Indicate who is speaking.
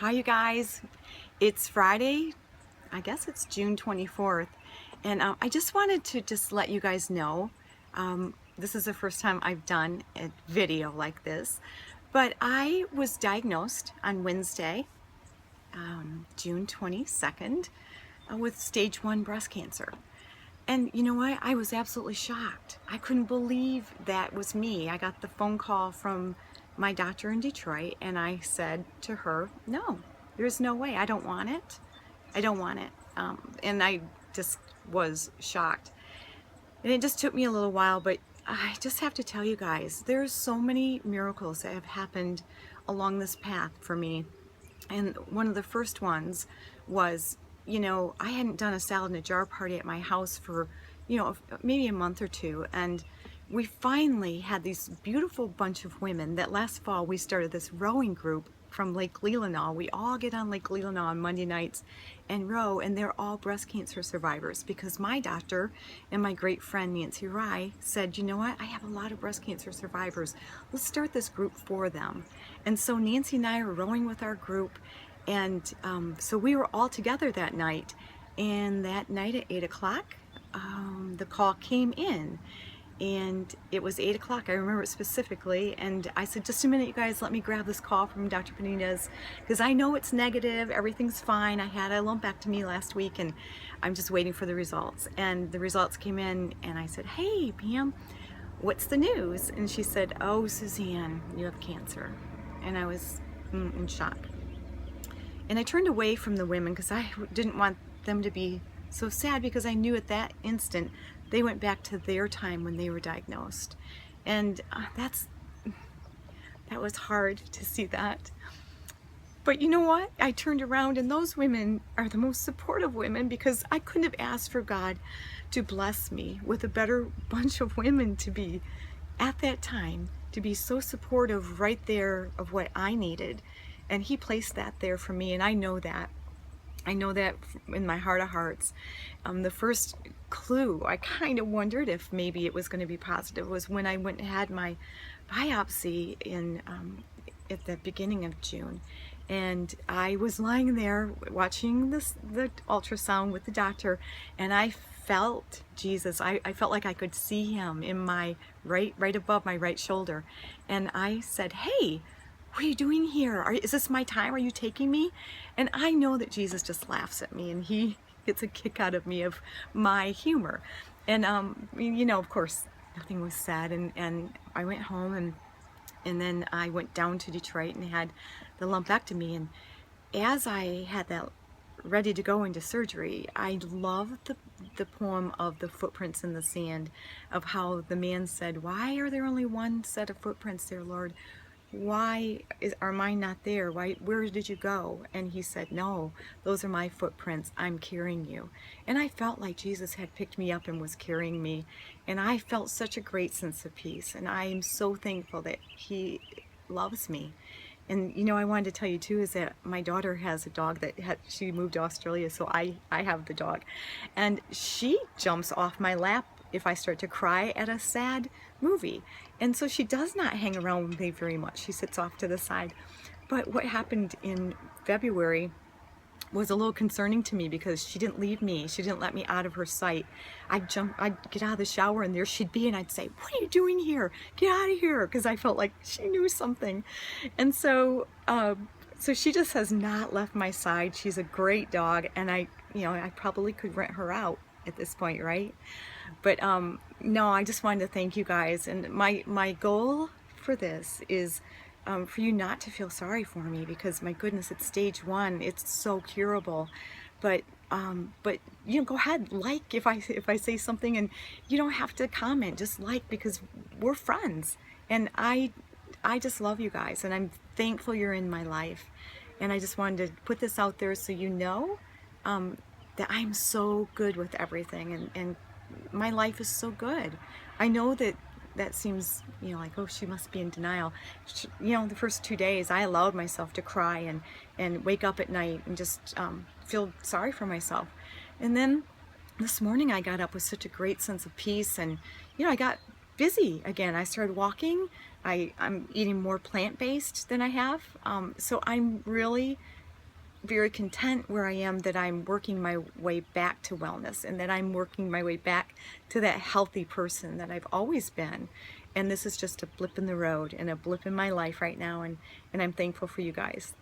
Speaker 1: Hi you guys, it's Friday, I guess it's June 24th, and I just wanted to let you guys know, this is the first time I've done a video like this, but I was diagnosed on Wednesday, June 22nd, with stage 1 breast cancer. And you know what? I was absolutely shocked. I couldn't believe that was me. I got the phone call from my doctor in Detroit, and I said to her, no, there's no way. I don't want it. I don't want it. And I just was shocked. And it just took me a little while, but I just have to tell you guys, there's so many miracles that have happened along this path for me. And one of the first ones was, I hadn't done a salad in a jar party at my house for, maybe a month or two. And we finally had these beautiful bunch of women that last fall we started this rowing group from Lake Leelanau. We all get on Lake Leelanau on Monday nights and row, and they're all breast cancer survivors because my doctor and my great friend Nancy Rye said, you know what, I have a lot of breast cancer survivors. Let's start this group for them. And so Nancy and I are rowing with our group, and so we were all together that night. And that night at 8 o'clock, the call came in. And it was 8 o'clock, I remember it specifically, and I said, just a minute you guys, let me grab this call from Dr. Benitez, because I know it's negative, everything's fine. I had a lumpectomy last week and I'm just waiting for the results. And the results came in and I said, hey Pam, what's the news? And she said, oh Suzanne, you have cancer. And I was in shock. And I turned away from the women because I didn't want them to be so sad, because I knew at that instant they went back to their time when they were diagnosed. And that was hard to see that. But you know what? I turned around and those women are the most supportive women, because I couldn't have asked for God to bless me with a better bunch of women to be at that time, to be so supportive right there of what I needed. And He placed that there for me, and I know that. I know that in my heart of hearts. The first clue, I kind of wondered if maybe it was going to be positive, was when I went and had my biopsy at the beginning of June. And I was lying there watching the ultrasound with the doctor, and I felt Jesus. I felt like I could see Him in my right above my right shoulder. And I said, hey, what are you doing here? Is this my time? Are you taking me? And I know that Jesus just laughs at me, and He gets a kick out of me, of my humor. And of course nothing was said, and I went home, and then I went down to Detroit and had the lumpectomy. And as I had that ready to go into surgery, I loved the poem of the footprints in the sand, of how the man said, why are there only one set of footprints there, Lord? Why are mine not there? Where did you go? And He said, no, those are my footprints. I'm carrying you. And I felt like Jesus had picked me up and was carrying me. And I felt such a great sense of peace. And I am so thankful that He loves me. And I wanted to tell you too, is that my daughter has a dog that she moved to Australia, so I have the dog. And she jumps off my lap if I start to cry at a sad movie. And so she does not hang around with me very much. She sits off to the side. But what happened in February was a little concerning to me, because she didn't leave me. She didn't let me out of her sight. I'd get out of the shower and there she'd be, and I'd say, what are you doing here? Get out of here, because I felt like she knew something. And so so she just has not left my side. She's a great dog, and I probably could rent her out at this point, right? But no, I just wanted to thank you guys, and my goal for this is for you not to feel sorry for me, because my goodness, it's stage 1, it's so curable. But go ahead, like if I say something, and you don't have to comment, just like, because we're friends, and I just love you guys, and I'm thankful you're in my life. And I just wanted to put this out there so that I'm so good with everything, and my life is so good. I know that seems, like, oh, she must be in denial. The first 2 days I allowed myself to cry and wake up at night and just feel sorry for myself. And then this morning I got up with such a great sense of peace, and I got busy again. I started walking. I'm eating more plant-based than I have. So I'm really very content where I am, that I'm working my way back to wellness, and that I'm working my way back to that healthy person that I've always been. And this is just a blip in the road and a blip in my life right now, and I'm thankful for you guys.